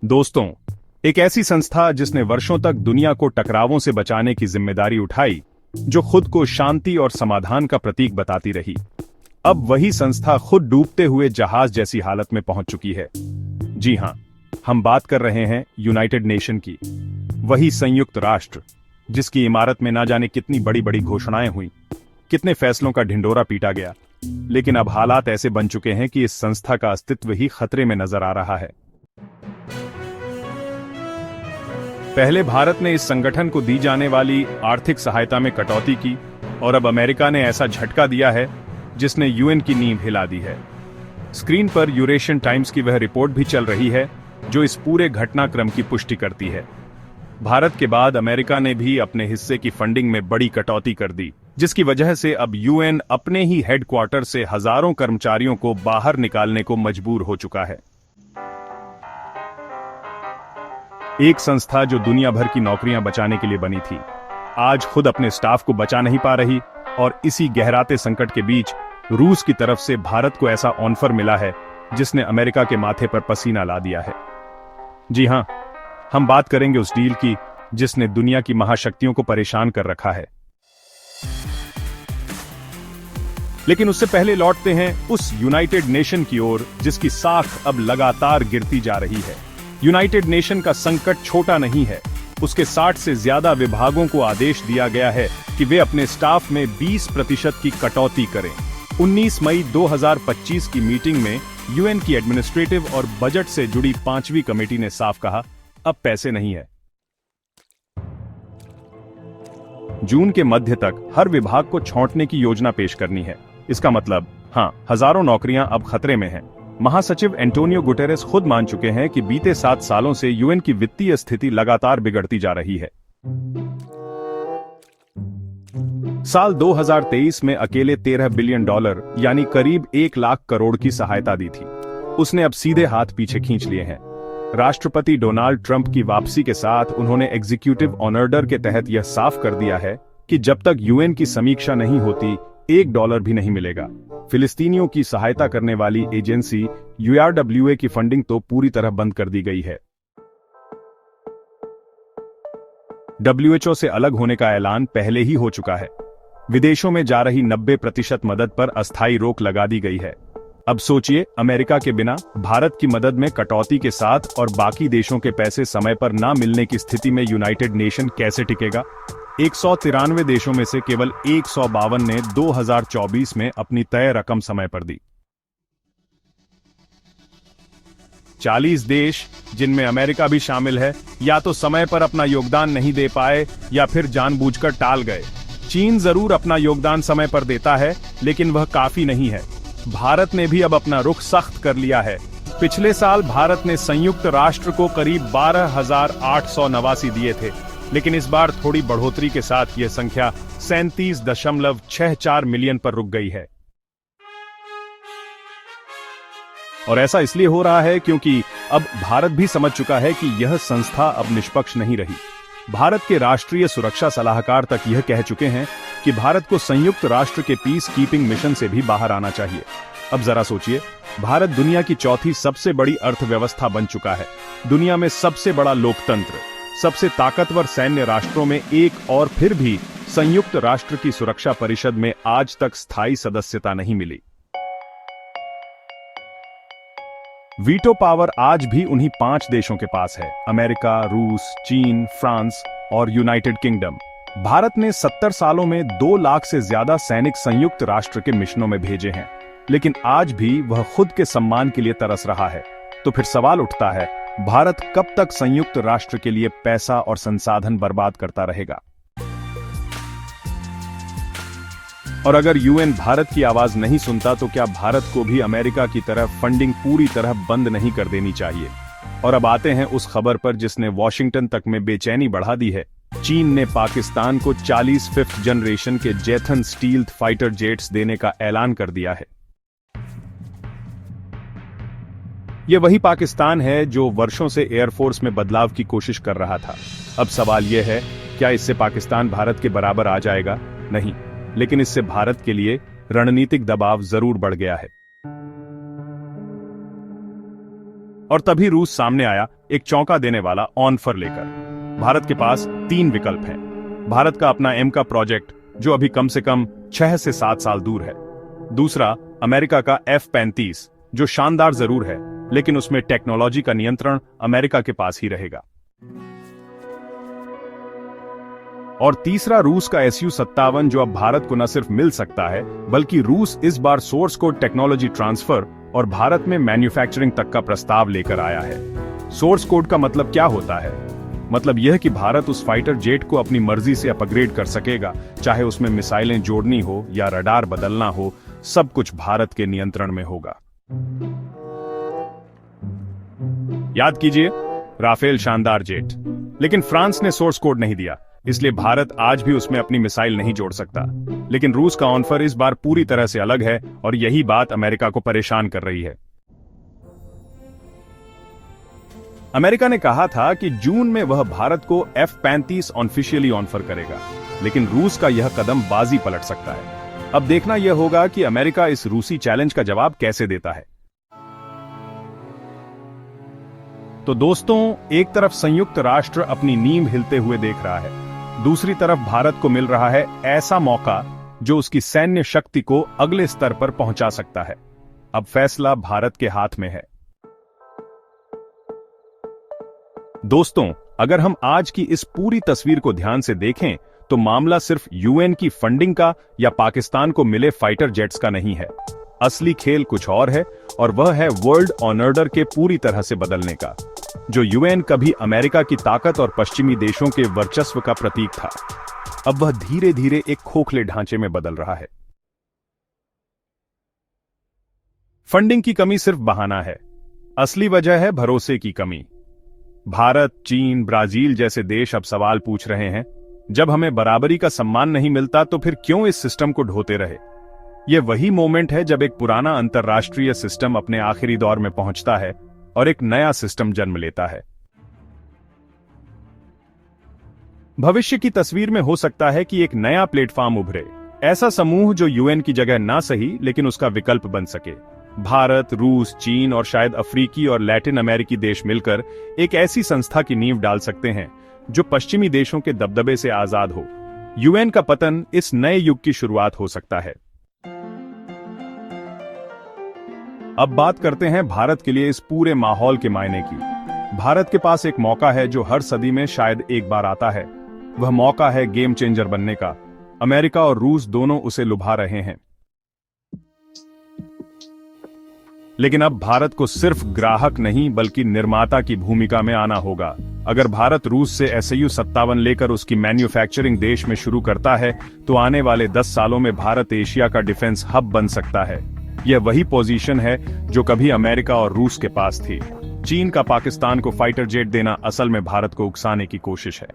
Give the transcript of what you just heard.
दोस्तों, एक ऐसी संस्था जिसने वर्षों तक दुनिया को टकरावों से बचाने की जिम्मेदारी उठाई, जो खुद को शांति और समाधान का प्रतीक बताती रही, अब वही संस्था खुद डूबते हुए जहाज जैसी हालत में पहुंच चुकी है। जी हां, हम बात कर रहे हैं यूनाइटेड नेशन की। वही संयुक्त राष्ट्र जिसकी इमारत में ना जाने कितनी बड़ी बड़ी घोषणाएं हुई, कितने फैसलों का ढिंढोरा पीटा गया, लेकिन अब हालात ऐसे बन चुके हैं कि इस संस्था का अस्तित्व ही खतरे में नजर आ रहा है। पहले भारत ने इस संगठन को दी जाने वाली आर्थिक सहायता में कटौती की और अब अमेरिका ने ऐसा झटका दिया है जिसने यूएन की नींव हिला दी है। स्क्रीन पर यूरेशियन टाइम्स की वह रिपोर्ट भी चल रही है जो इस पूरे घटनाक्रम की पुष्टि करती है। भारत के बाद अमेरिका ने भी अपने हिस्से की फंडिंग में बड़ी कटौती कर दी, जिसकी वजह से अब यूएन अपने ही हेडक्वार्टर से हजारों कर्मचारियों को बाहर निकालने को मजबूर हो चुका है। एक संस्था जो दुनिया भर की नौकरियां बचाने के लिए बनी थी, आज खुद अपने स्टाफ को बचा नहीं पा रही और इसी गहराते संकट के बीच रूस की तरफ से भारत को ऐसा ऑफर मिला है जिसने अमेरिका के माथे पर पसीना ला दिया है। जी हां, हम बात करेंगे उस डील की जिसने दुनिया की महाशक्तियों को परेशान कर रखा है। लेकिन उससे पहले लौटते हैं उस यूनाइटेड नेशन की ओर जिसकी साख अब लगातार गिरती जा रही है। यूनाइटेड नेशन का संकट छोटा नहीं है। उसके 60 से ज्यादा विभागों को आदेश दिया गया है कि वे अपने स्टाफ में 20% की कटौती करें। 19 मई 2025 की मीटिंग में यूएन की एडमिनिस्ट्रेटिव और बजट से जुड़ी 5वीं कमेटी ने साफ कहा, अब पैसे नहीं है। जून के मध्य तक हर विभाग को छौंटने की योजना पेश करनी है। इसका मतलब हजारों नौकरियां अब खतरे में हैं। महासचिव एंटोनियो गुटेरेस खुद मान चुके हैं कि बीते 7 सालों से यूएन की वित्तीय स्थिति लगातार बिगड़ती जा रही है। साल 2023 में अकेले $13 बिलियन यानी करीब 1 लाख करोड़ की सहायता दी थी। उसने अब सीधे हाथ पीछे खींच लिए हैं। राष्ट्रपति डोनाल्ड ट्रंप की वापसी के साथ उन्होंने एग्जीक्यूटिव ऑर्डर के तहत यह साफ कर दिया है कि जब तक यूएन की समीक्षा नहीं होती, $1 भी नहीं मिलेगा। फिलिस्तीनियों की सहायता करने वाली एजेंसी URWA की फंडिंग तो पूरी तरह बंद कर दी गई है। WHO से अलग होने का ऐलान पहले ही हो चुका है। विदेशों में जा रही 90% मदद पर अस्थायी रोक लगा दी गई है। अब सोचिए, अमेरिका के बिना भारत की मदद में कटौती के साथ और बाकी देशों के पैसे समय पर ना मिलने की स्थिति में यूनाइटेड नेशन कैसे टिकेगा। 193 देशों में से केवल 152 ने 2024 में अपनी तय रकम समय पर दी। 40 देश, जिनमें अमेरिका भी शामिल है, या तो समय पर अपना योगदान नहीं दे पाए या फिर जानबूझकर टाल गए। चीन जरूर अपना योगदान समय पर देता है, लेकिन वह काफी नहीं है। भारत ने भी अब अपना रुख सख्त कर लिया है। पिछले साल भारत ने संयुक्त राष्ट्र को करीब 12,889 दिए थे, लेकिन इस बार थोड़ी बढ़ोतरी के साथ यह संख्या 37.64 मिलियन पर रुक गई है। और ऐसा इसलिए हो रहा है क्योंकि अब भारत भी समझ चुका है कि यह संस्था अब निष्पक्ष नहीं रही। भारत के राष्ट्रीय सुरक्षा सलाहकार तक यह कह चुके हैं कि भारत को संयुक्त राष्ट्र के पीस कीपिंग मिशन से भी बाहर आना चाहिए। अब जरा सोचिए, भारत दुनिया की चौथी सबसे बड़ी अर्थव्यवस्था बन चुका है, दुनिया में सबसे बड़ा लोकतंत्र, सबसे ताकतवर सैन्य राष्ट्रों में एक, और फिर भी संयुक्त राष्ट्र की सुरक्षा परिषद में आज तक स्थायी सदस्यता नहीं मिली। वीटो पावर आज भी उन्हीं 5 देशों के पास है, अमेरिका, रूस, चीन, फ्रांस और यूनाइटेड किंगडम। भारत ने 70 सालों में 2 लाख से ज्यादा सैनिक संयुक्त राष्ट्र के मिशनों में भेजे हैं, लेकिन आज भी वह खुद के सम्मान के लिए तरस रहा है। तो फिर सवाल उठता है, भारत कब तक संयुक्त राष्ट्र के लिए पैसा और संसाधन बर्बाद करता रहेगा? और अगर यूएन भारत की आवाज नहीं सुनता, तो क्या भारत को भी अमेरिका की तरह फंडिंग पूरी तरह बंद नहीं कर देनी चाहिए? और अब आते हैं उस खबर पर जिसने वॉशिंगटन तक में बेचैनी बढ़ा दी है। चीन ने पाकिस्तान को 40 5th जनरेशन के जैथन स्टील्थ फाइटर जेट्स देने का ऐलान कर दिया है। यह वही पाकिस्तान है जो वर्षों से एयरफोर्स में बदलाव की कोशिश कर रहा था। अब सवाल यह है, क्या इससे पाकिस्तान भारत के बराबर आ जाएगा? नहीं, लेकिन इससे भारत के लिए रणनीतिक दबाव जरूर बढ़ गया है। और तभी रूस सामने आया एक चौंका देने वाला ऑफर लेकर। भारत के पास 3 विकल्प हैं। भारत का अपना एम का प्रोजेक्ट जो अभी कम से कम 6 से 7 साल दूर है। दूसरा, अमेरिका का F-35 जो शानदार जरूर है, लेकिन उसमें टेक्नोलॉजी का नियंत्रण अमेरिका के पास ही रहेगा। और तीसरा, रूस का Su-57 जो अब भारत को न सिर्फ मिल सकता है, बल्कि रूस इस बार सोर्स कोड टेक्नोलॉजी ट्रांसफर और भारत में मैन्युफैक्चरिंग तक का प्रस्ताव लेकर आया है। सोर्स कोड का मतलब क्या होता है? मतलब यह कि भारत उस फाइटर जेट को अपनी मर्जी से अपग्रेड कर सकेगा, चाहे उसमें मिसाइलें जोड़नी हो या रडार बदलना हो, सब कुछ भारत के नियंत्रण में होगा। याद कीजिए, राफेल शानदार जेट, लेकिन फ्रांस ने सोर्स कोड नहीं दिया, इसलिए भारत आज भी उसमें अपनी मिसाइल नहीं जोड़ सकता। लेकिन रूस का ऑफर इस बार पूरी तरह से अलग है और यही बात अमेरिका को परेशान कर रही है। अमेरिका ने कहा था कि जून में वह भारत को F-35 ऑफिशियली ऑफर करेगा, लेकिन रूस का यह कदम बाजी पलट सकता है। अब देखना यह होगा कि अमेरिका इस रूसी चैलेंज का जवाब कैसे देता है। तो दोस्तों, एक तरफ संयुक्त राष्ट्र अपनी नींव हिलते हुए देख रहा है, दूसरी तरफ भारत को मिल रहा है ऐसा मौका जो उसकी सैन्य शक्ति को अगले स्तर पर पहुंचा सकता है। अब फैसला भारत के हाथ में है। दोस्तों, अगर हम आज की इस पूरी तस्वीर को ध्यान से देखें तो मामला सिर्फ यूएन की फंडिंग का या पाकिस्तान को मिले फाइटर जेट्स का नहीं है। असली खेल कुछ और है, और वह है वर्ल्ड ऑर्डर के पूरी तरह से बदलने का। जो यूएन कभी अमेरिका की ताकत और पश्चिमी देशों के वर्चस्व का प्रतीक था, अब वह धीरे धीरे एक खोखले ढांचे में बदल रहा है। फंडिंग की कमी सिर्फ बहाना है, असली वजह है भरोसे की कमी। भारत, चीन, ब्राजील जैसे देश अब सवाल पूछ रहे हैं, जब हमें बराबरी का सम्मान नहीं मिलता तो फिर क्यों इस सिस्टम को ढोते रहे। यह वही मोमेंट है जब एक पुराना अंतरराष्ट्रीय सिस्टम अपने आखिरी दौर में पहुंचता है और एक नया सिस्टम जन्म लेता है। भविष्य की तस्वीर में हो सकता है कि एक नया प्लेटफॉर्म उभरे, ऐसा समूह जो यूएन की जगह ना सही लेकिन उसका विकल्प बन सके। भारत, रूस, चीन और शायद अफ्रीकी और लैटिन अमेरिकी देश मिलकर एक ऐसी संस्था की नींव डाल सकते हैं जो पश्चिमी देशों के दबदबे से आजाद हो। यूएन का पतन इस नए युग की शुरुआत हो सकता है। अब बात करते हैं भारत के लिए इस पूरे माहौल के मायने की। भारत के पास एक मौका है जो हर सदी में शायद एक बार आता है। वह मौका है गेम चेंजर बनने का। अमेरिका और रूस दोनों उसे लुभा रहे हैं, लेकिन अब भारत को सिर्फ ग्राहक नहीं बल्कि निर्माता की भूमिका में आना होगा। अगर भारत रूस से Su-57 लेकर उसकी मैन्युफैक्चरिंग देश में शुरू करता है तो आने वाले 10 सालों में भारत एशिया का डिफेंस हब बन सकता है। यह वही पोजीशन है जो कभी अमेरिका और रूस के पास थी। चीन का पाकिस्तान को फाइटर जेट देना असल में भारत को उकसाने की कोशिश है।